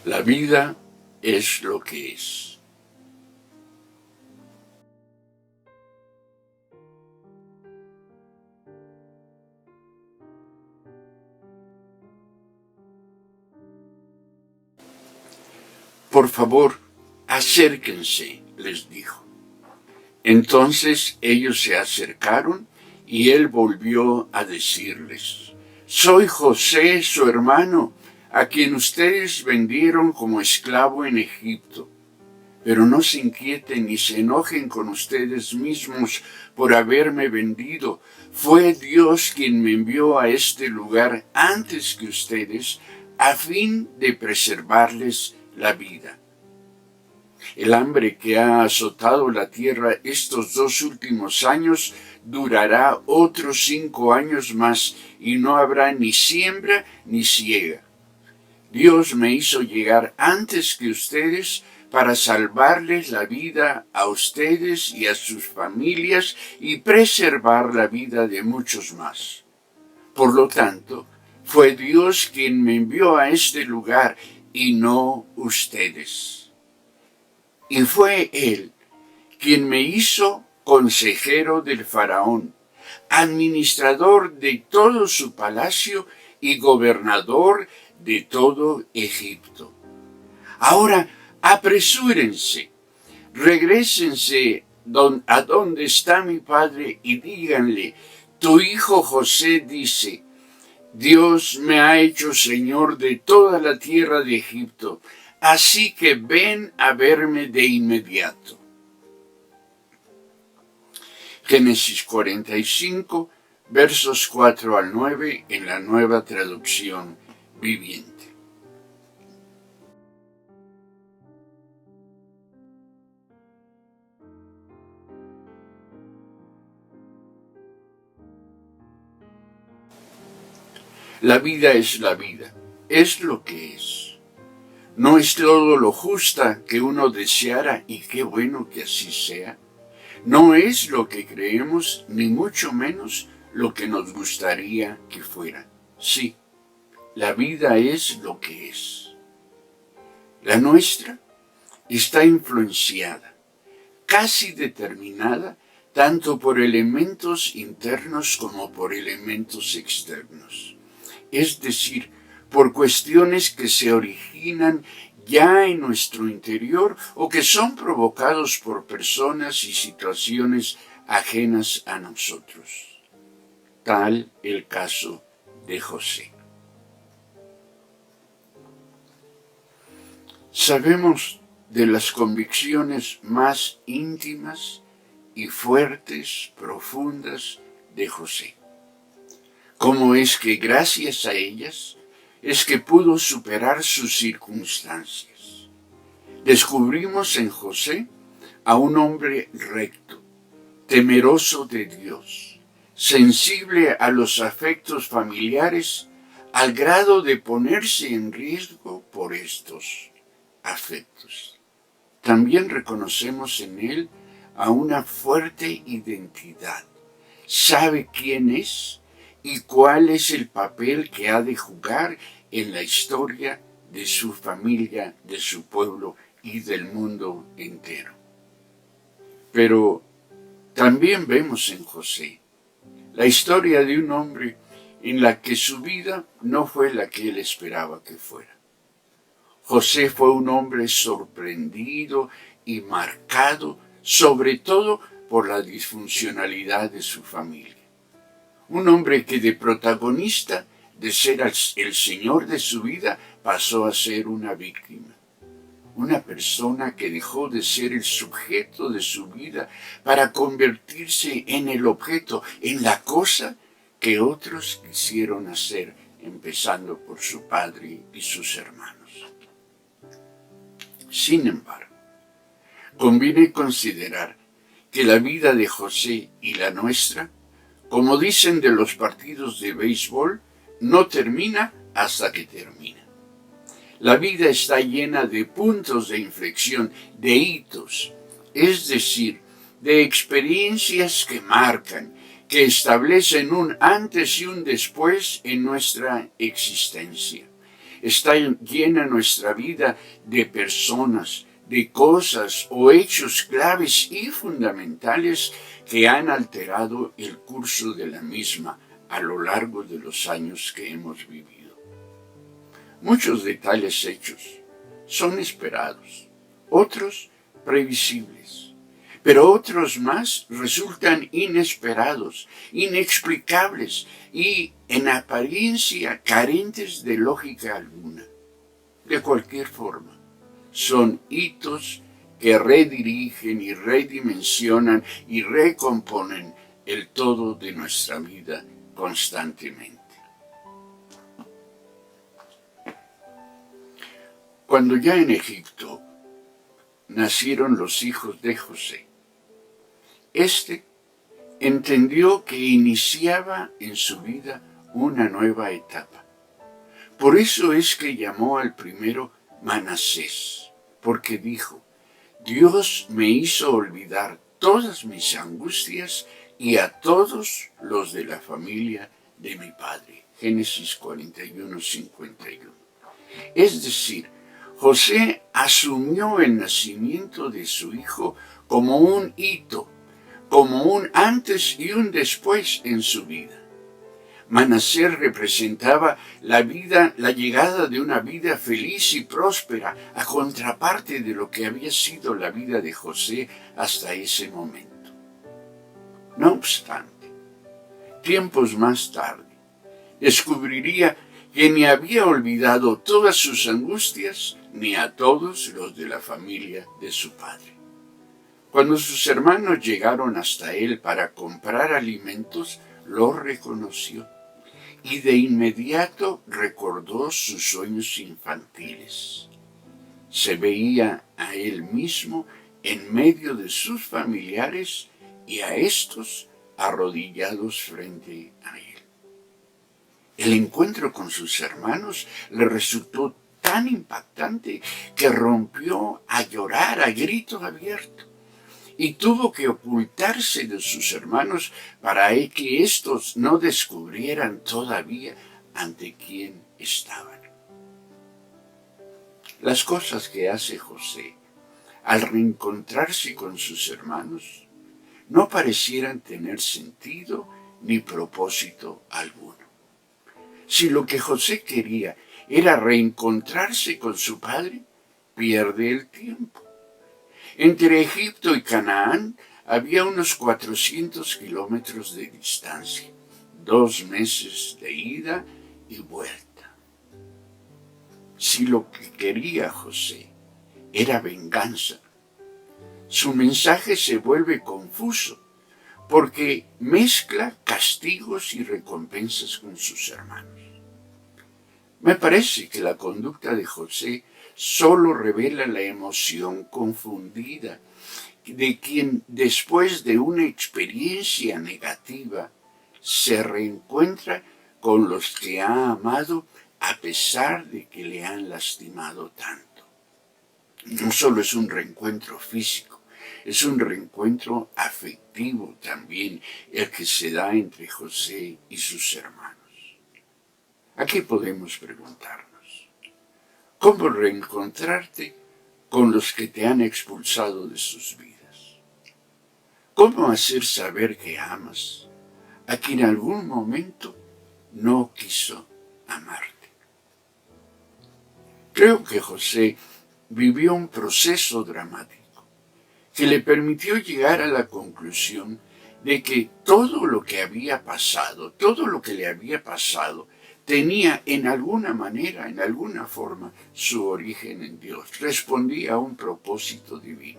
La vida es lo que es. Por favor, acérquense, les dijo. Entonces ellos se acercaron y él volvió a decirles: soy José, su hermano, a quien ustedes vendieron como esclavo en Egipto. Pero no se inquieten ni se enojen con ustedes mismos por haberme vendido. Fue Dios quien me envió a este lugar antes que ustedes, a fin de preservarles la vida. El hambre que ha azotado la tierra estos 2 últimos años durará otros 5 años más, y no habrá ni siembra ni siega. Dios me hizo llegar antes que ustedes para salvarles la vida a ustedes y a sus familias y preservar la vida de muchos más. Por lo tanto, fue Dios quien me envió a este lugar y no ustedes. Y fue Él quien me hizo consejero del faraón, administrador de todo su palacio y gobernador de todo Egipto. Ahora apresúrense, regrésense a donde está mi padre y díganle: tu hijo José dice, Dios me ha hecho señor de toda la tierra de Egipto, así que ven a verme de inmediato. Génesis 45, versos 4 al 9 en la Nueva Traducción Viviente. La vida, es lo que es. No es todo lo justa que uno deseara, y qué bueno que así sea. No es lo que creemos, ni mucho menos lo que nos gustaría que fuera. Sí, la vida es lo que es. La nuestra está influenciada, casi determinada, tanto por elementos internos como por elementos externos. Es decir, por cuestiones que se originan ya en nuestro interior o que son provocados por personas y situaciones ajenas a nosotros. Tal el caso de José. Sabemos de las convicciones más íntimas y fuertes, profundas de José. ¿Cómo es que gracias a ellas es que pudo superar sus circunstancias? Descubrimos en José a un hombre recto, temeroso de Dios, sensible a los afectos familiares, al grado de ponerse en riesgo por estos afectos. También reconocemos en él a una fuerte identidad. Sabe quién es y cuál es el papel que ha de jugar en la historia de su familia, de su pueblo y del mundo entero. Pero también vemos en José la historia de un hombre en la que su vida no fue la que él esperaba que fuera. José fue un hombre sorprendido y marcado, sobre todo por la disfuncionalidad de su familia. Un hombre que de protagonista, de ser el señor de su vida, pasó a ser una víctima. Una persona que dejó de ser el sujeto de su vida para convertirse en el objeto, en la cosa que otros quisieron hacer, empezando por su padre y sus hermanos. Sin embargo, conviene considerar que la vida de José y la nuestra, como dicen de los partidos de béisbol, no termina hasta que termina. La vida está llena de puntos de inflexión, de hitos, es decir, de experiencias que marcan, que establecen un antes y un después en nuestra existencia. está llena nuestra vida de personas, de cosas o hechos claves y fundamentales que han alterado el curso de la misma a lo largo de los años que hemos vivido. Muchos de tales hechos son esperados, otros previsibles, pero otros más resultan inesperados, inexplicables y en apariencia carentes de lógica alguna. De cualquier forma, son hitos que redirigen y redimensionan y recomponen el todo de nuestra vida constantemente. Cuando ya en Egipto nacieron los hijos de José, éste entendió que iniciaba en su vida una nueva etapa. Por eso es que llamó al primero Manasés, porque dijo: Dios me hizo olvidar todas mis angustias y a todos los de la familia de mi padre. Génesis 41, 51. Es decir, José asumió el nacimiento de su hijo como un hito, como un antes y un después en su vida. Manasés representaba la llegada de una vida feliz y próspera, a contraparte de lo que había sido la vida de José hasta ese momento. No obstante, tiempos más tarde, descubriría que ni había olvidado todas sus angustias ni a todos los de la familia de su padre. Cuando sus hermanos llegaron hasta él para comprar alimentos, lo reconoció y de inmediato recordó sus sueños infantiles. Se veía a él mismo en medio de sus familiares y a estos arrodillados frente a él. El encuentro con sus hermanos le resultó tan impactante que rompió a llorar a grito abierto y tuvo que ocultarse de sus hermanos para que éstos no descubrieran todavía ante quién estaban. Las cosas que hace José al reencontrarse con sus hermanos no parecieran tener sentido ni propósito alguno. Si lo que José quería era reencontrarse con su padre, pierde el tiempo. Entre Egipto y Canaán había unos 400 kilómetros de distancia, 2 meses de ida y vuelta. Si lo que quería José era venganza, su mensaje se vuelve confuso porque mezcla castigos y recompensas con sus hermanos. Me parece que la conducta de José solo revela la emoción confundida de quien, después de una experiencia negativa, se reencuentra con los que ha amado a pesar de que le han lastimado tanto. No solo es un reencuentro físico, es un reencuentro afectivo también el que se da entre José y sus hermanos. Aquí podemos preguntarnos: ¿cómo reencontrarte con los que te han expulsado de sus vidas? ¿Cómo hacer saber que amas a quien en algún momento no quiso amarte? Creo que José vivió un proceso dramático que le permitió llegar a la conclusión de que todo lo que había pasado, todo lo que le había pasado, tenía en alguna manera, en alguna forma, su origen en Dios. Respondía a un propósito divino.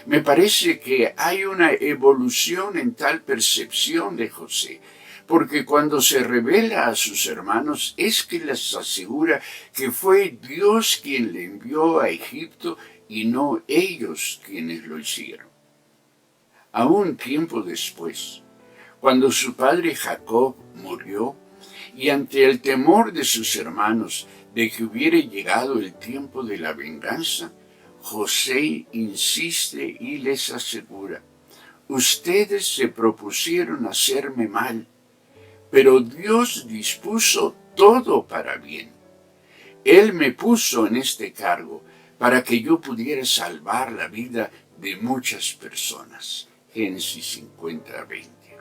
Me parece que hay una evolución en tal percepción de José, porque cuando se revela a sus hermanos es que les asegura que fue Dios quien le envió a Egipto y no ellos quienes lo hicieron. A un tiempo después, cuando su padre Jacob murió, y ante el temor de sus hermanos de que hubiere llegado el tiempo de la venganza, José insiste y les asegura: ustedes se propusieron hacerme mal, pero Dios dispuso todo para bien. Él me puso en este cargo para que yo pudiera salvar la vida de muchas personas. Génesis 50:20.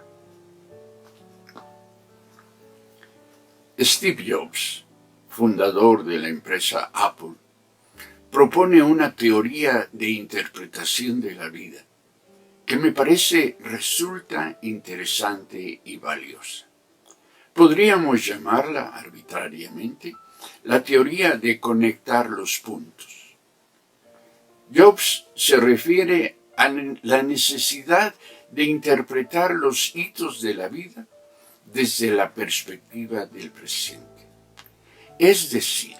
Steve Jobs, fundador de la empresa Apple, propone una teoría de interpretación de la vida que me parece resulta interesante y valiosa. Podríamos llamarla arbitrariamente la teoría de conectar los puntos. Jobs se refiere a la necesidad de interpretar los hitos de la vida desde la perspectiva del presente. Es decir,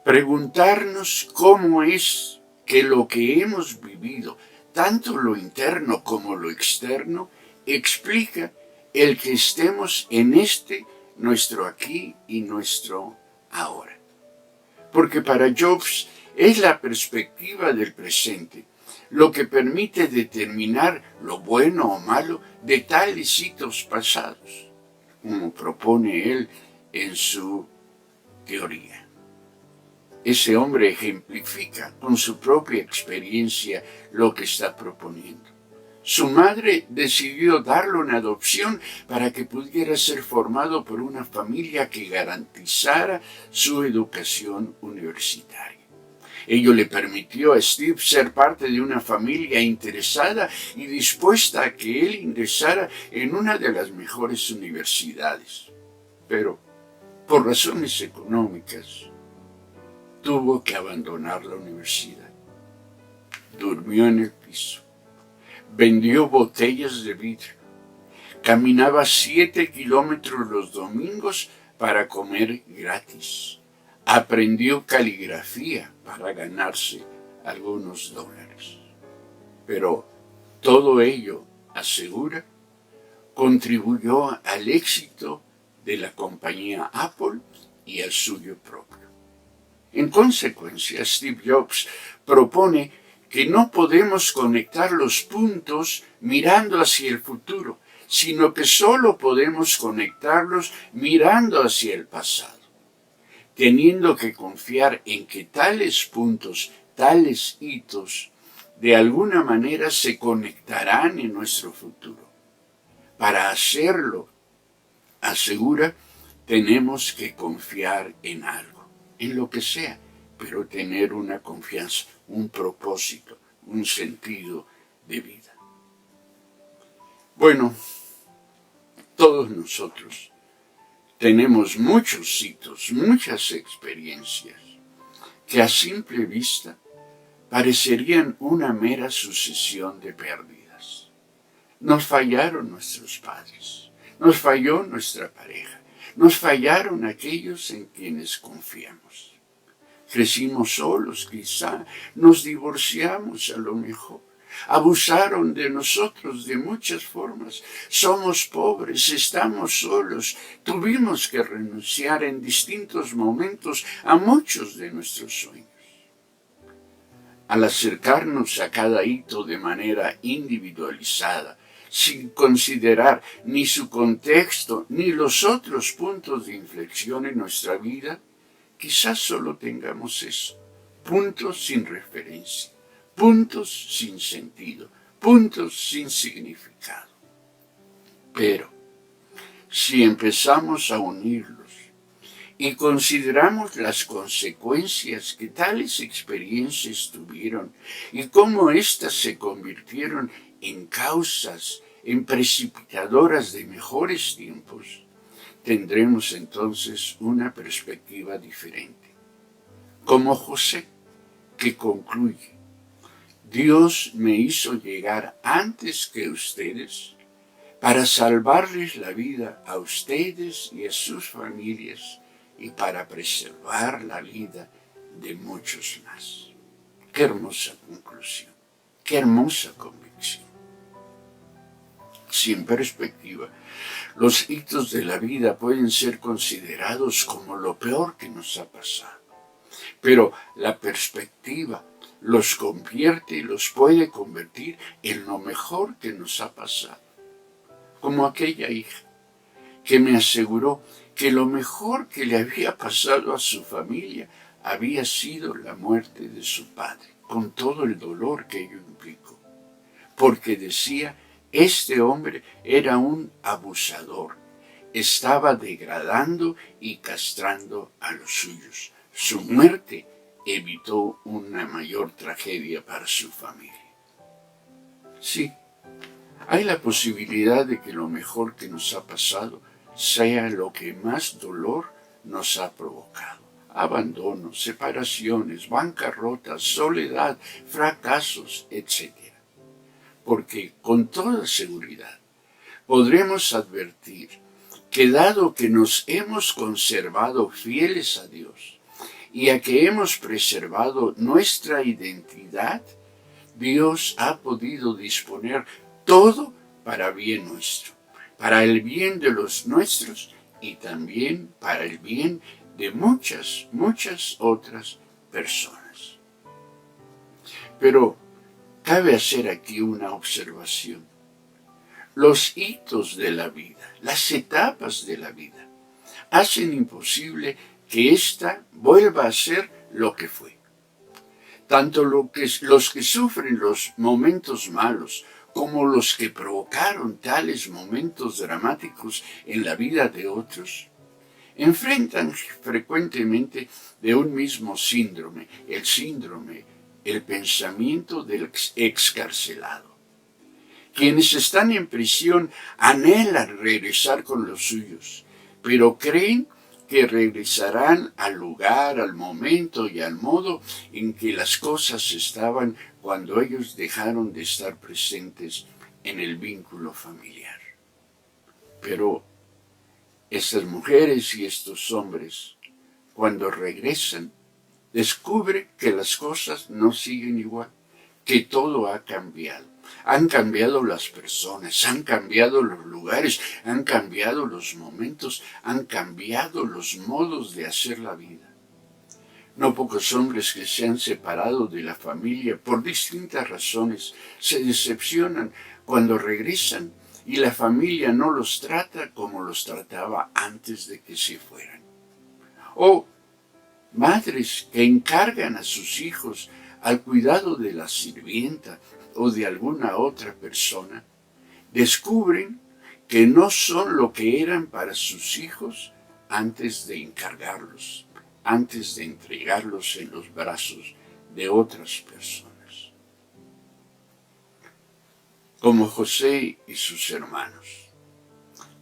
preguntarnos cómo es que lo que hemos vivido, tanto lo interno como lo externo, explica el que estemos en nuestro aquí y nuestro ahora. Porque para Jobs es la perspectiva del presente lo que permite determinar lo bueno o malo de tales hitos pasados, como propone él en su teoría. Ese hombre ejemplifica con su propia experiencia lo que está proponiendo. Su madre decidió darlo en adopción para que pudiera ser formado por una familia que garantizara su educación universitaria. Ello le permitió a Steve ser parte de una familia interesada y dispuesta a que él ingresara en una de las mejores universidades. Pero, por razones económicas, tuvo que abandonar la universidad. Durmió en el piso. Vendió botellas de vidrio. Caminaba 7 kilómetros los domingos para comer gratis. Aprendió caligrafía para ganarse algunos dólares. Pero todo ello, asegura, contribuyó al éxito de la compañía Apple y al suyo propio. En consecuencia, Steve Jobs propone que no podemos conectar los puntos mirando hacia el futuro, sino que solo podemos conectarlos mirando hacia el pasado, teniendo que confiar en que tales puntos, tales hitos, de alguna manera se conectarán en nuestro futuro. Para hacerlo, asegura, tenemos que confiar en algo, en lo que sea, pero tener una confianza, un propósito, un sentido de vida. Bueno, todos nosotros tenemos muchos hitos, muchas experiencias que a simple vista parecerían una mera sucesión de pérdidas. Nos fallaron nuestros padres, nos falló nuestra pareja, nos fallaron aquellos en quienes confiamos. Crecimos solos, quizá, nos divorciamos a lo mejor. Abusaron de nosotros de muchas formas. Somos pobres, estamos solos. Tuvimos que renunciar en distintos momentos a muchos de nuestros sueños. Al acercarnos a cada hito de manera individualizada, sin considerar ni su contexto ni los otros puntos de inflexión en nuestra vida, quizás solo tengamos eso, puntos sin referencia, puntos sin sentido, puntos sin significado. Pero, si empezamos a unirlos y consideramos las consecuencias que tales experiencias tuvieron y cómo éstas se convirtieron en causas, en precipitadoras de mejores tiempos, tendremos entonces una perspectiva diferente. Como José, que concluye: Dios me hizo llegar antes que ustedes para salvarles la vida a ustedes y a sus familias y para preservar la vida de muchos más. Qué hermosa conclusión, qué hermosa convicción. Sin perspectiva, los hitos de la vida pueden ser considerados como lo peor que nos ha pasado. Pero la perspectiva los convierte y los puede convertir en lo mejor que nos ha pasado. Como aquella hija que me aseguró que lo mejor que le había pasado a su familia había sido la muerte de su padre, con todo el dolor que ello implicó. Porque decía, este hombre era un abusador, estaba degradando y castrando a los suyos. Su muerte evitó una mayor tragedia para su familia. Sí, hay la posibilidad de que lo mejor que nos ha pasado sea lo que más dolor nos ha provocado. Abandonos, separaciones, bancarrotas, soledad, fracasos, etc. Porque con toda seguridad podremos advertir que dado que nos hemos conservado fieles a Dios y a que hemos preservado nuestra identidad, Dios ha podido disponer todo para bien nuestro, para el bien de los nuestros y también para el bien de muchas, muchas otras personas. Pero cabe hacer aquí una observación. Los hitos de la vida, las etapas de la vida, hacen imposible que ésta vuelva a ser lo que fue. Tanto los que sufren los momentos malos como los que provocaron tales momentos dramáticos en la vida de otros, enfrentan frecuentemente de un mismo síndrome, el pensamiento del excarcelado. Quienes están en prisión anhelan regresar con los suyos, pero creen que regresarán al lugar, al momento y al modo en que las cosas estaban cuando ellos dejaron de estar presentes en el vínculo familiar. Pero estas mujeres y estos hombres, cuando regresan, descubren que las cosas no siguen igual, que todo ha cambiado. Han cambiado las personas, han cambiado los lugares, han cambiado los momentos, han cambiado los modos de hacer la vida. No pocos hombres que se han separado de la familia por distintas razones se decepcionan cuando regresan y la familia no los trata como los trataba antes de que se fueran. O madres que encargan a sus hijos al cuidado de la sirvienta o de alguna otra persona, descubren que no son lo que eran para sus hijos antes de encargarlos, antes de entregarlos en los brazos de otras personas. Como José y sus hermanos,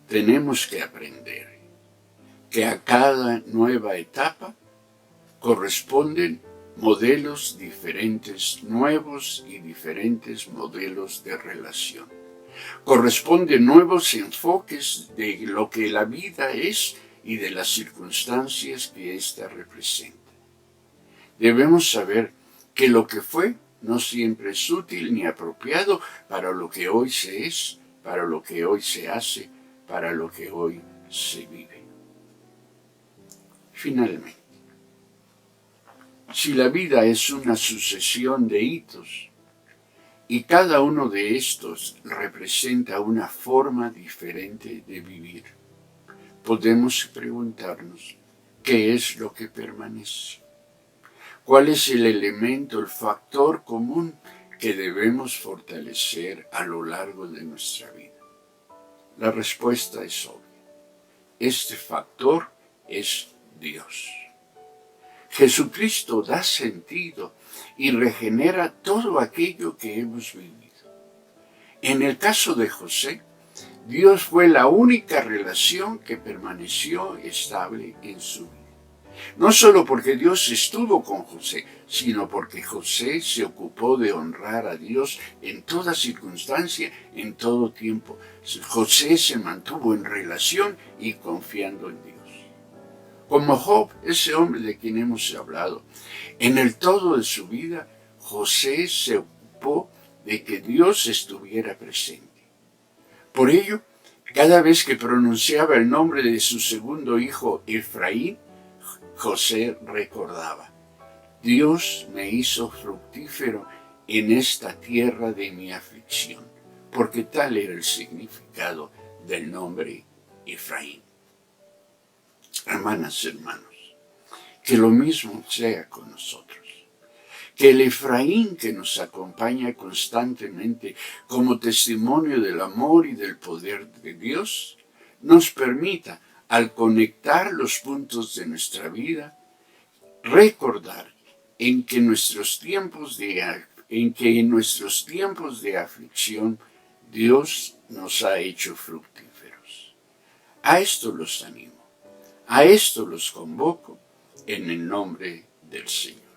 tenemos que aprender que a cada nueva etapa corresponden modelos diferentes, nuevos y diferentes modelos de relación. Corresponden nuevos enfoques de lo que la vida es y de las circunstancias que ésta representa. Debemos saber que lo que fue no siempre es útil ni apropiado para lo que hoy se es, para lo que hoy se hace, para lo que hoy se vive. Finalmente, si la vida es una sucesión de hitos y cada uno de estos representa una forma diferente de vivir, podemos preguntarnos qué es lo que permanece. ¿Cuál es el elemento, el factor común que debemos fortalecer a lo largo de nuestra vida? La respuesta es obvia. Este factor es Dios. Jesucristo da sentido y regenera todo aquello que hemos vivido. En el caso de José, Dios fue la única relación que permaneció estable en su vida. No solo porque Dios estuvo con José, sino porque José se ocupó de honrar a Dios en toda circunstancia, en todo tiempo. José se mantuvo en relación y confiando en Dios. Como Job, ese hombre de quien hemos hablado, en el todo de su vida, José se ocupó de que Dios estuviera presente. Por ello, cada vez que pronunciaba el nombre de su segundo hijo, Efraín, José recordaba: Dios me hizo fructífero en esta tierra de mi aflicción, porque tal era el significado del nombre Efraín. Hermanas, hermanos, que lo mismo sea con nosotros. Que el Efraín que nos acompaña constantemente como testimonio del amor y del poder de Dios, nos permita, al conectar los puntos de nuestra vida, recordar en que en nuestros tiempos de aflicción Dios nos ha hecho fructíferos. A esto los animo, a esto los convoco en el nombre del Señor.